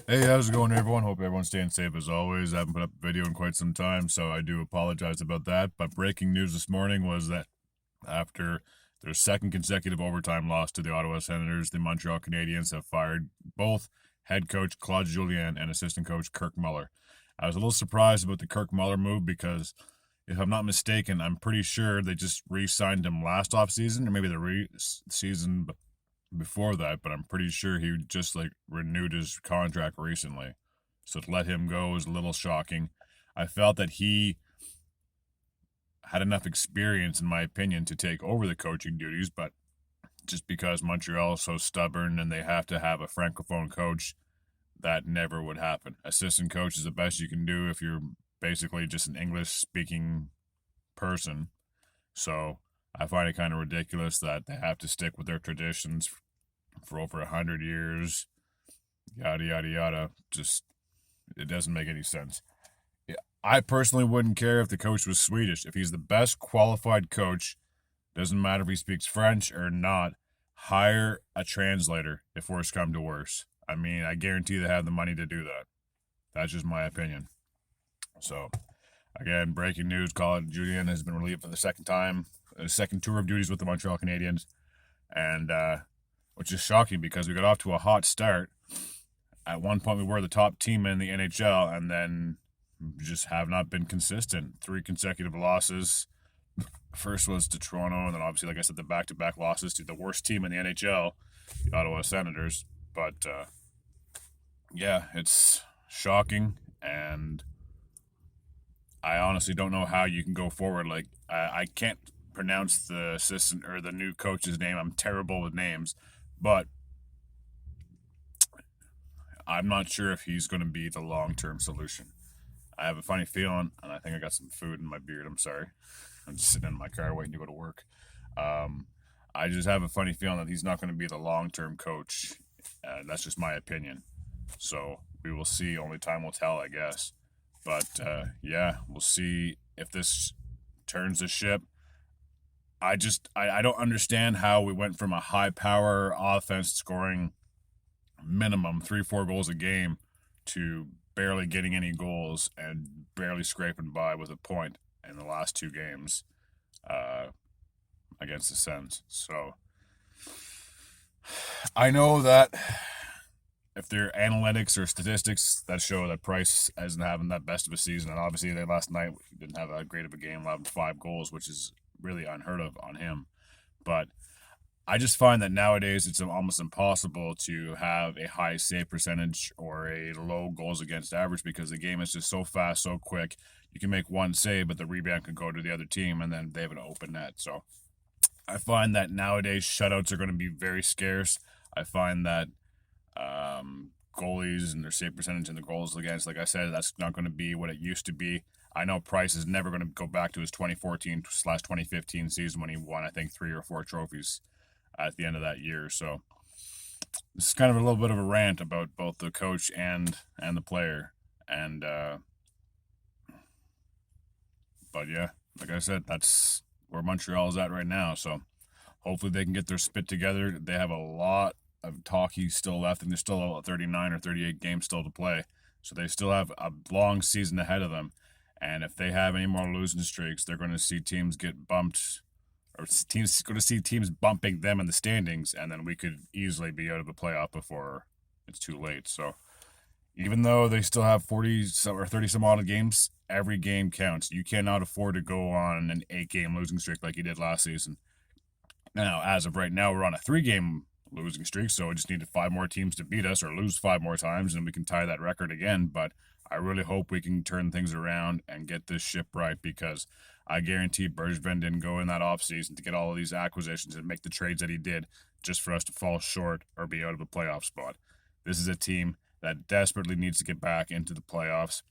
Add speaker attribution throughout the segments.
Speaker 1: Hey, how's it going, everyone? Hope everyone's staying safe as always. I haven't put up a video in quite some time, so I do apologize about that. But breaking news this morning was that after their second consecutive overtime loss to the Ottawa Senators, the Montreal Canadiens have fired both head coach Claude Julien and assistant coach Kirk Muller. I was a little surprised about the Kirk Muller move because, if I'm not mistaken, I'm pretty sure they just re-signed him last offseason, or maybe the season before that, but I'm pretty sure he just renewed his contract recently. So to let him go was a little shocking. I felt that he had enough experience, in my opinion, to take over the coaching duties, but just because Montreal is so stubborn and they have to have a francophone coach, that never would happen. Assistant coach is the best you can do if you're basically just an English speaking person. So I find it kind of ridiculous that they have to stick with their traditions for over 100 years, yada yada yada. Just it doesn't make any sense. Yeah, I personally wouldn't care if the coach was Swedish. If he's the best qualified coach, doesn't matter if he speaks French or not. Hire a translator if worse come to worse. I mean, I guarantee they have the money to do that. That's just my opinion. So, again, breaking news: Claude Julien has been relieved for the second time, a second tour of duties with the Montreal Canadiens, and which is shocking because we got off to a hot start. At one point, we were the top team in the NHL, and then just have not been consistent. 3 consecutive losses. First was to Toronto, and then obviously, like I said, the back-to-back losses to the worst team in the NHL, the Ottawa Senators. But yeah, it's shocking, and I honestly don't know how you can go forward. Like I can't pronounce the assistant or the new coach's name. I'm terrible with names, but I'm not sure if he's going to be the long-term solution. I have a funny feeling, and I think I got some food in my beard. I'm sorry. I'm just sitting in my car waiting to go to work. Um, I just have a funny feeling that he's not going to be the long-term coach. That's just my opinion. So we will see. Only time will tell, I guess. But yeah, we'll see if this turns the ship. I don't understand how we went from a high power offense scoring minimum 3-4 goals a game to barely getting any goals and barely scraping by with a point in the last 2 games uh, against the Sens. So I know that if there are analytics or statistics that show that Price isn't having that best of a season, and obviously they last night didn't have that great of a game, allowed 5 goals, which is really unheard of on him. But I just find that nowadays it's almost impossible to have a high save percentage or a low goals against average because the game is just so fast, so quick. You can make one save, but the rebound could go to the other team, and then they have an open net. So I find that nowadays shutouts are going to be very scarce. I find that goalies and their save percentage and the goals against, like I said, that's not going to be what it used to be. I know Price is never going to go back to his 2014/2015 season when he won, I think, 3 or 4 trophies at the end of that year. So this is kind of a little bit of a rant about both the coach and the player. And but yeah, like I said, that's where Montreal is at right now. So hopefully they can get their spit together. They have a lot of hockey still left, and there's still 39 or 38 games still to play. So they still have a long season ahead of them. And if they have any more losing streaks, they're going to see teams get bumped, or teams going to see teams bumping them in the standings, and then we could easily be out of the playoff before it's too late. So even though they still have 40 or 30 some odd games, every game counts. You cannot afford to go on an 8-game losing streak like you did last season. Now, as of right now, we're on a 3-game losing streak, so we just needed 5 more teams to beat us or lose 5 more times, and we can tie that record again. But I really hope we can turn things around and get this ship right, because I guarantee Bergevin didn't go in that offseason to get all of these acquisitions and make the trades that he did just for us to fall short or be out of a playoff spot. This is a team that desperately needs to get back into the playoffs,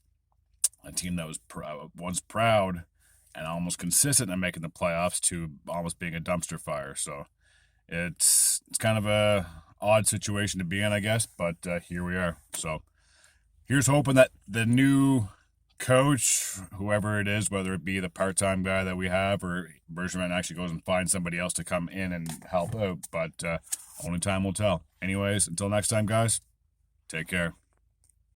Speaker 1: a team that was once proud and almost consistent in making the playoffs to almost being a dumpster fire. So it's kind of a odd situation to be in, I guess, but here we are. So here's hoping that the new coach, whoever it is, whether it be the part-time guy that we have or Bergevin actually goes and finds somebody else to come in and help out. But only time will tell. Anyways, until next time, guys, take care.